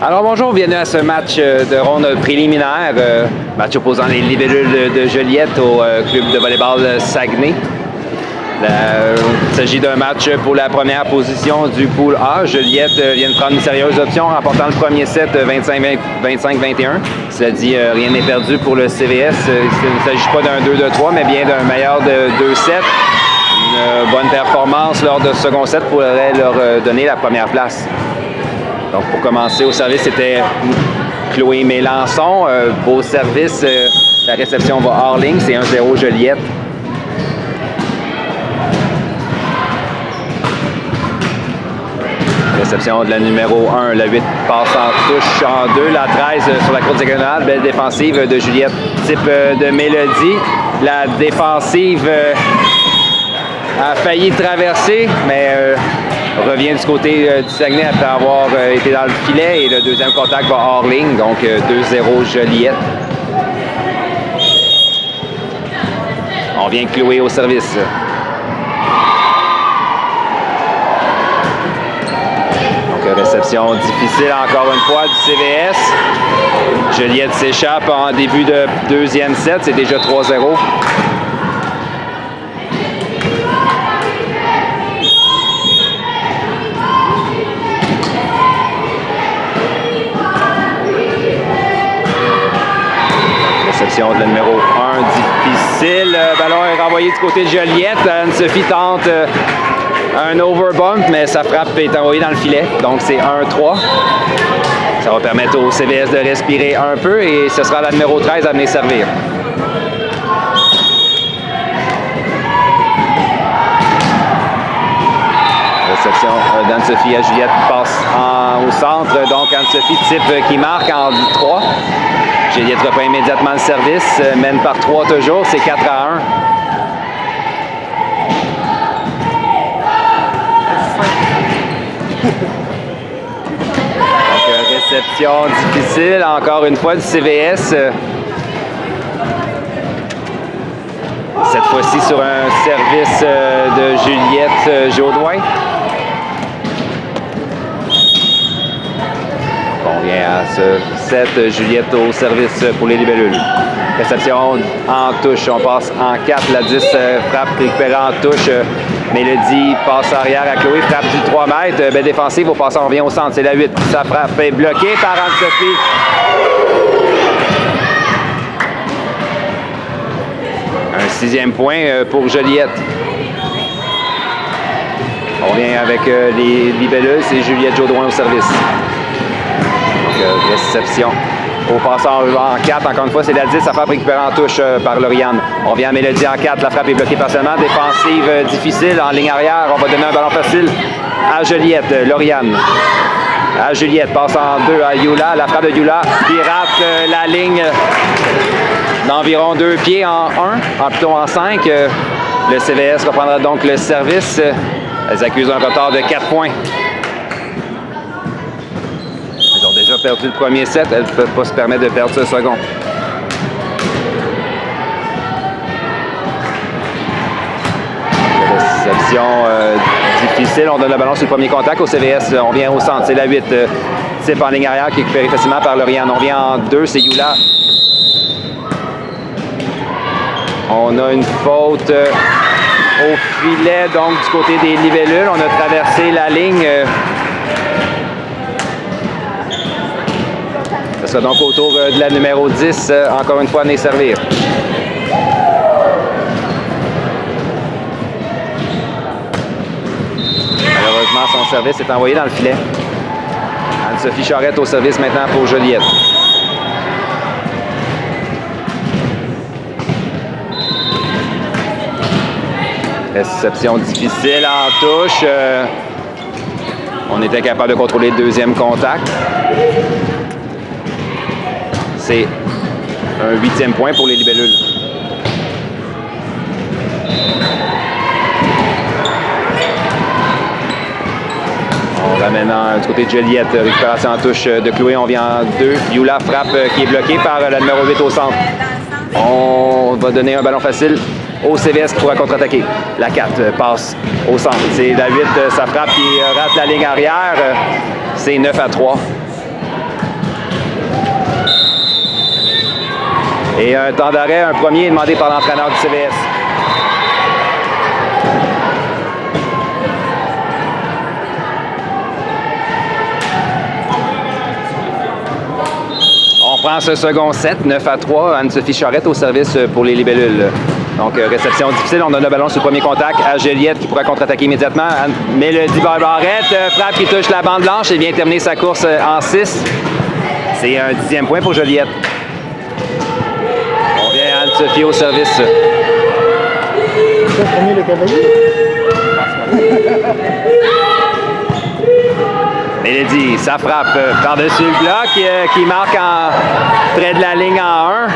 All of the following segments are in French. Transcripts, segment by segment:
Alors bonjour, bienvenue à ce match de ronde préliminaire, match opposant les Libellules de Joliette au club de volleyball Saguenay. Il s'agit d'un match pour la première position du pool A. Joliette vient de prendre une sérieuse option en remportant le premier set 25-21. Cela dit, rien n'est perdu pour le CVS. Il ne s'agit pas d'un 2-3, mais bien d'un meilleur de 2-7. Une bonne performance lors de ce second set pourrait leur donner la première place. Donc, pour commencer, au service, c'était Chloé Mélençon. Beau service. La réception va hors ligne. C'est 1-0 Joliette. Réception de la numéro 1. La 8 passe en touche en 2. La 13 sur la courte diagonale. Belle défensive de Juliette. Type de Mélodie. La défensive a failli traverser, mais revient du côté du Saguenay après avoir été dans le filet et le deuxième contact va hors ligne, donc 2-0 Joliette. On vient Chloé au service. Donc réception difficile encore une fois du CVS. Joliette s'échappe en début de deuxième set, c'est déjà 3-0. De la numéro 1 difficile. Le ballon est renvoyé du côté de Joliette. Anne-Sophie tente un overbump, mais sa frappe est envoyée dans le filet. Donc c'est 1-3. Ça va permettre au CVS de respirer un peu et ce sera la numéro 13 à venir servir. Réception d'Anne-Sophie à Juliette passe au centre. Donc Anne-Sophie type qui marque en 3. Juliette reprend immédiatement le service, mène par 3 toujours, c'est 4-1. Donc, réception difficile, encore une fois, du CVS. Cette fois-ci sur un service de Juliette Jodoin. On vient à ce set, Juliette au service pour les Libellules. Réception en touche, on passe en 4, la 10 frappe récupérée en touche. Mélodie passe arrière à Chloé, frappe du 3 mètres. Belle défensive, au passant, on revient au centre, c'est la 8. Sa frappe est bloquée par Anne-Sophie. Un 6e point pour Joliette. On vient avec les Libellules, c'est Juliette Jodoin au service. Réception au passant en 4. Encore une fois, c'est la 10. Sa frappe récupérée en touche par Lauriane. On vient à Mélodie en 4. La frappe est bloquée partiellement. Défensive difficile en ligne arrière. On va donner un ballon facile à Joliette. Lauriane. À Juliette. Passe en 2 à Yula. La frappe de Yula qui rate la ligne d'environ 2 pieds en 1. Plutôt en 5. Le CVS reprendra donc le service. Elles accusent un retard de 4 points. Déjà perdu le premier set, elles ne peuvent pas se permettre de perdre ce second. Réception difficile, on donne le ballon sur le premier contact au CVS, on vient au centre, c'est la 8, type en ligne arrière qui est récupéré facilement par Lauriane. On vient en 2, c'est Yula. On a une faute au filet, donc du côté des Libellules, on a traversé la ligne. Ce sera donc autour de la numéro 10, encore une fois, à venir servir. Malheureusement, son service est envoyé dans le filet. Anne-Sophie Charette au service maintenant pour Joliette. Réception difficile en touche. On était capable de contrôler le deuxième contact. C'est un 8e point pour les Libellules. On ramène du côté de Joliette. Récupération en touche de Chloé. On vient en 2. Yula frappe qui est bloquée par la numéro 8 au centre. On va donner un ballon facile au CVS qui pourra contre-attaquer. La 4 passe au centre. C'est la 8, sa frappe qui rate la ligne arrière. C'est 9-3. Et un temps d'arrêt, un premier demandé par l'entraîneur du CVS. On prend ce second set, 9-3. Anne-Sophie Charette au service pour les libellules. Donc, réception difficile. On donne le ballon sur le premier contact à Joliette qui pourra contre-attaquer immédiatement. Mélodie Barbarette, frappe qui touche la bande blanche et vient terminer sa course en 6. C'est un 10e point pour Joliette. On vient à Anne-Sophie au service. C'est le premier le cavalier. Mélodie, ça frappe par-dessus le bloc qui marque près de la ligne en 1.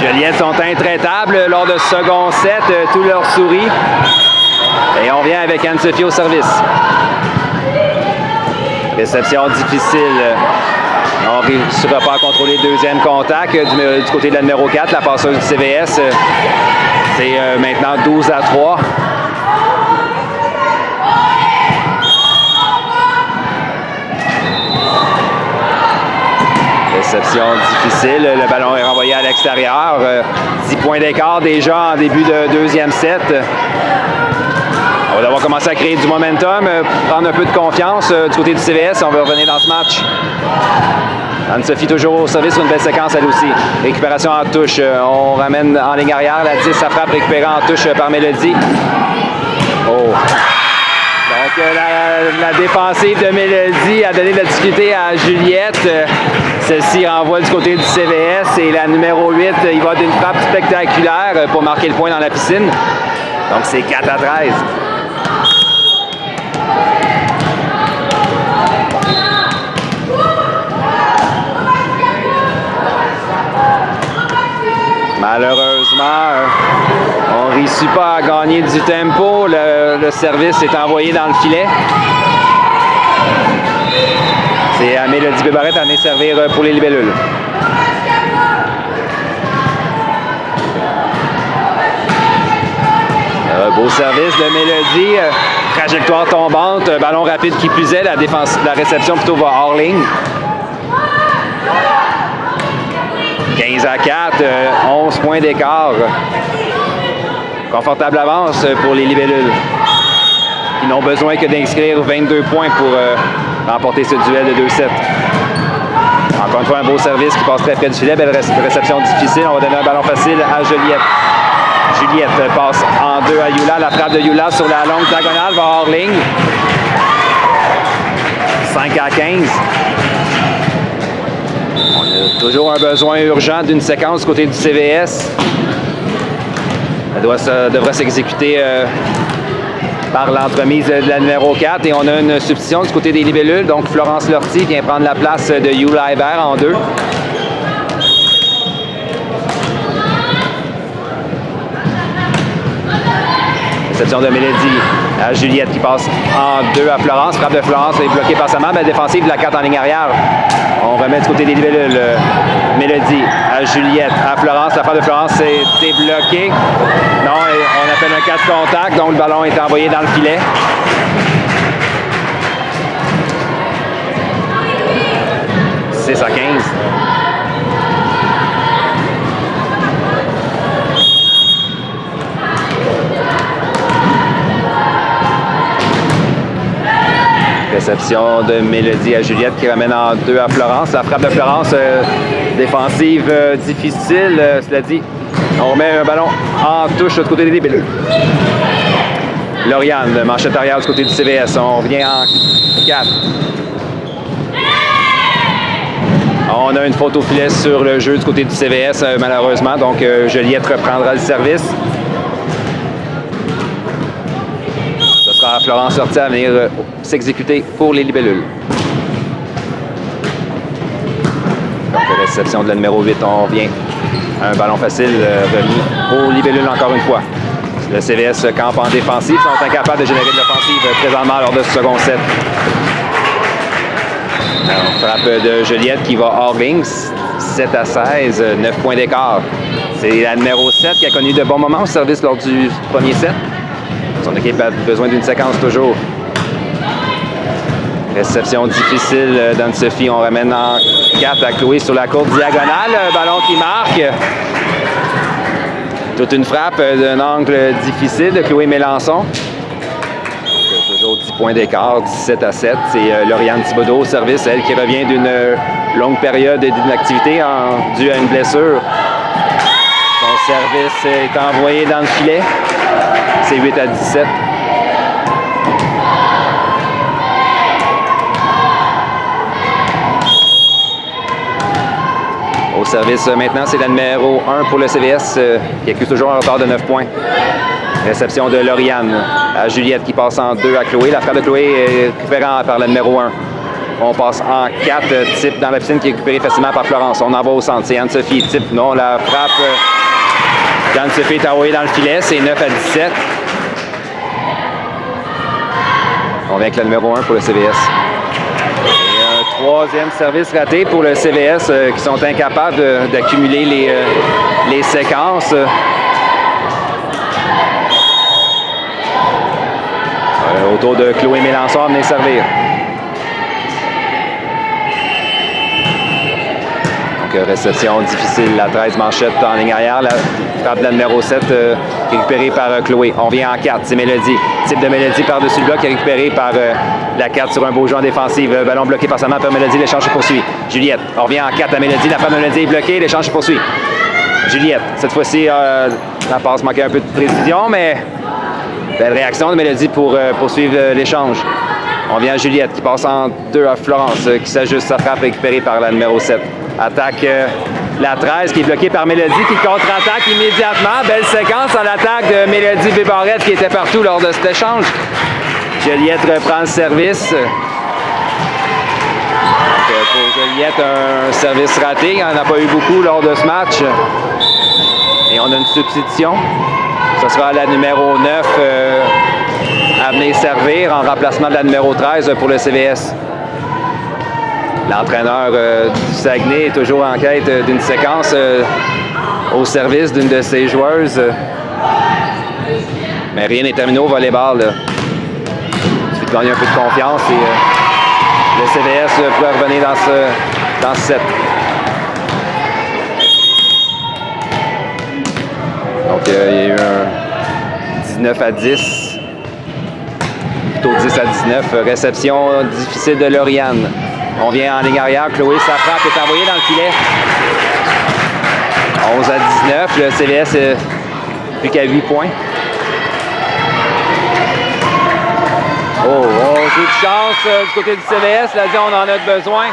Joliette sont intraitables lors de ce second set, tout leur sourit. Et on vient avec Anne-Sophie au service. Réception difficile. On ne réussira pas à contrôler le deuxième contact du côté de la numéro 4, la passeuse du CVS. C'est maintenant 12-3. Réception difficile, le ballon est renvoyé à l'extérieur. 10 points d'écart déjà en début de deuxième set. On va devoir commencer à créer du momentum, prendre un peu de confiance du côté du CVS. On va revenir dans ce match. Anne-Sophie toujours au service sur une belle séquence elle aussi. Récupération en touche. On ramène en ligne arrière. La 10, ça frappe récupérée en touche par Mélodie. Oh! Donc, la défensive de Mélodie a donné de la difficulté à Juliette. Celle-ci renvoie du côté du CVS et la numéro 8, il va d'une frappe spectaculaire pour marquer le point dans la piscine. Donc, c'est 4-13. Malheureusement, on ne réussit pas à gagner du tempo. Le service est envoyé dans le filet. C'est à Mélodie Bébarette à venir servir pour les libellules. Beau service de Mélodie. Trajectoire tombante. Ballon rapide qui plus est. La réception plutôt va hors ligne. 15-4, 11 points d'écart. Confortable avance pour les libellules. Ils n'ont besoin que d'inscrire 22 points pour remporter ce duel de 2-7. Encore une fois, un beau service qui passe très près du filet. Belle réception difficile. On va donner un ballon facile à Juliette. Juliette passe en 2 à Yula. La frappe de Yula sur la longue diagonale va hors ligne. 5-15. On a toujours un besoin urgent d'une séquence du côté du CVS. Elle devrait s'exécuter par l'entremise de la numéro 4. Et on a une substitution du côté des libellules. Donc, Florence Lortie vient prendre la place de Yula Hébert en 2. Réception de Mélodie à Juliette qui passe en 2 à Florence. Frappe de Florence est bloquée par sa main. Belle défensive de la 4 en ligne arrière. On remet du côté des libellules. Mélodie à Juliette, à Florence. La frappe de Florence est débloquée. Non, on appelle un 4 contact, donc le ballon est envoyé dans le filet. C'est 6-15. Réception de Mélodie à Juliette qui ramène en 2 à Florence. La frappe de Florence, défensive difficile, cela dit. On remet un ballon en touche du côté des libellules. Lauriane, manchette arrière du côté du CVS. On revient en 4. On a une faute au filet sur le jeu du côté du CVS, malheureusement. Donc, Juliette reprendra le service. Ce sera Florence Sorti à venir s'exécuter pour les libellules. Donc, réception de la numéro 8, on revient. Un ballon facile remis aux libellules encore une fois. Le CVS campe en défensive, sont incapables de générer de l'offensive présentement lors de ce second set. Alors, frappe de Juliette qui va hors ligne, 7-16, 9 points d'écart. C'est la numéro 7 qui a connu de bons moments au service lors du premier set. Son équipe a besoin d'une séquence toujours. Réception difficile d'Anne-Sophie. On ramène en 4 à Chloé sur la courte diagonale. Ballon qui marque. Toute une frappe d'un angle difficile de Chloé Mélençon. Toujours 10 points d'écart, 17-7. C'est Lauriane Thibodeau au service, elle qui revient d'une longue période d'inactivité due à une blessure. Son service est envoyé dans le filet. C'est 8-17. Au service maintenant, c'est la numéro 1 pour le CVS qui accuse toujours un retard de 9 points. Réception de Lauriane à Juliette qui passe en 2 à Chloé. La frappe de Chloé est récupérée par la numéro 1. On passe en 4, type dans la piscine qui est récupérée facilement par Florence. On envoie au centre. C'est Anne-Sophie. Type, non, la frappe d'Anne-Sophie est envoyée dans le filet. C'est 9-17. On vient avec la numéro 1 pour le CVS. Troisième service raté pour le CVS qui sont incapables d'accumuler les séquences. Autour de Chloé Mélençon à venir servir. Donc, réception difficile. La 13 manchette en ligne arrière. La frappe de la numéro 7 récupérée par Chloé. On vient en 4. C'est Mélodie. Type de Mélodie par-dessus le bloc récupéré par la 4 sur un beau jeu en défensive. Ballon bloqué par sa main par Mélodie. L'échange se poursuit. Juliette. On revient en 4 à Mélodie. La frappe de Mélodie est bloquée. L'échange se poursuit. Juliette. Cette fois-ci, la passe manquait un peu de précision, mais belle réaction de Mélodie pour poursuivre l'échange. On vient à Juliette qui passe en 2 à Florence qui s'ajuste sa frappe récupérée par la numéro 7. Attaque la 13 qui est bloquée par Mélodie qui contre-attaque immédiatement. Belle séquence à l'attaque de Mélodie Bébarrette qui était partout lors de cet échange. Juliette reprend le service. Donc, pour Juliette, un service raté. Il n'y en a pas eu beaucoup lors de ce match. Et on a une substitution. Ce sera la numéro 9 à venir servir en remplacement de la numéro 13 pour le CVS. L'entraîneur du Saguenay est toujours en quête d'une séquence au service d'une de ses joueuses. Mais rien n'est terminé au volleyball. Il suffit de gagner un peu de confiance et le CVS pourrait revenir dans ce set. Donc il y a eu un 19-10. Plutôt 10-19. Réception difficile de Lauriane. On vient en ligne arrière. Chloé, sa frappe est envoyée dans le filet. 11-19. Le CVS est plus qu'à 8 points. Jeu de chance du côté du CVS. Là, on en a besoin.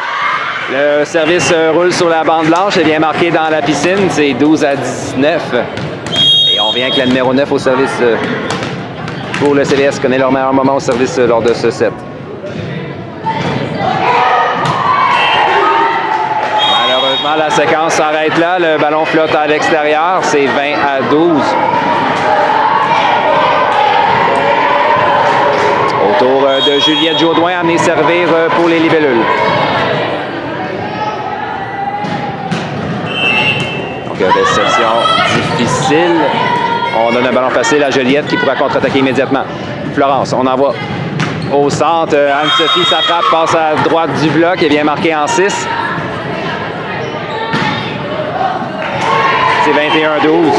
Le service roule sur la bande blanche. Elle vient marquer dans la piscine. C'est 12-19. Et on vient avec la numéro 9 au service pour le CVS. Connaît leur meilleur moment au service lors de ce set. Malheureusement, la séquence s'arrête là. Le ballon flotte à l'extérieur. C'est 20-12. Autour de Juliette Jaudoin à venir servir pour les libellules. Donc, réception difficile. On donne un ballon facile à Juliette qui pourra contre-attaquer immédiatement. Florence, on envoie au centre. Anne-Sophie, sa frappe passe à droite du bloc et vient marquer en 6. C'est 21-12.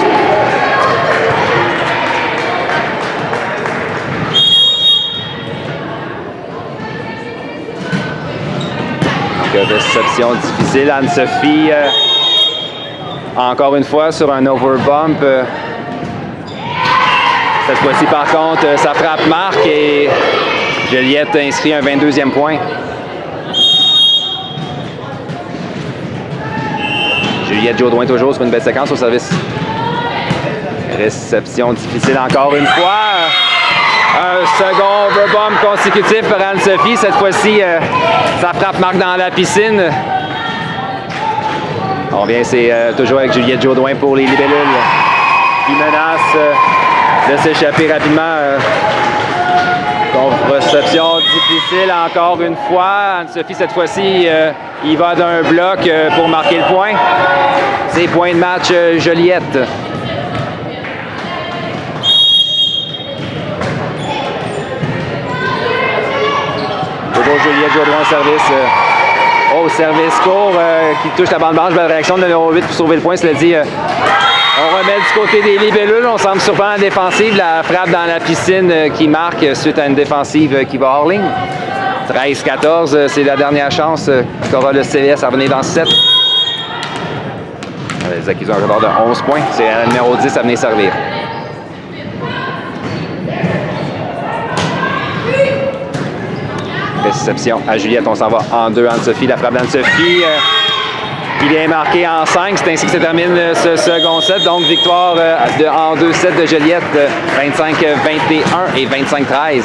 Réception difficile. Anne-Sophie, encore une fois, sur un overbump. Cette fois-ci, par contre, sa frappe marque et Juliette inscrit un 22e point. Juliette Jaudoin toujours sur une belle séquence au service. Réception difficile encore une fois. Un second overbomb consécutif pour Anne-Sophie. Cette fois-ci, sa frappe marque dans la piscine. On vient, c'est toujours avec Juliette Jaudoin pour les libellules qui menace de s'échapper rapidement. Donc, réception difficile encore une fois. Anne-Sophie, cette fois-ci, il va d'un bloc pour marquer le point. C'est point de match Joliette. Toujours Juliette joue droit au service. Oh, service court qui touche la bande blanche. Belle réaction de numéro 8 pour sauver le point. Cela dit, on remet du côté des libellules. On semble surprendre la défensive. La frappe dans la piscine qui marque suite à une défensive qui va hors ligne. 13-14, c'est la dernière chance qu'aura le CVS à revenir dans 7. Les accusés ont un retard de 11 points. C'est le numéro 10 à venir servir. Réception à Juliette. On s'en va en 2. Anne-Sophie, la frappe d'Anne-Sophie. Il est marqué en 5. C'est ainsi que se termine ce second set. Donc, victoire en 2 sets de Juliette, 25-21 et 25-13.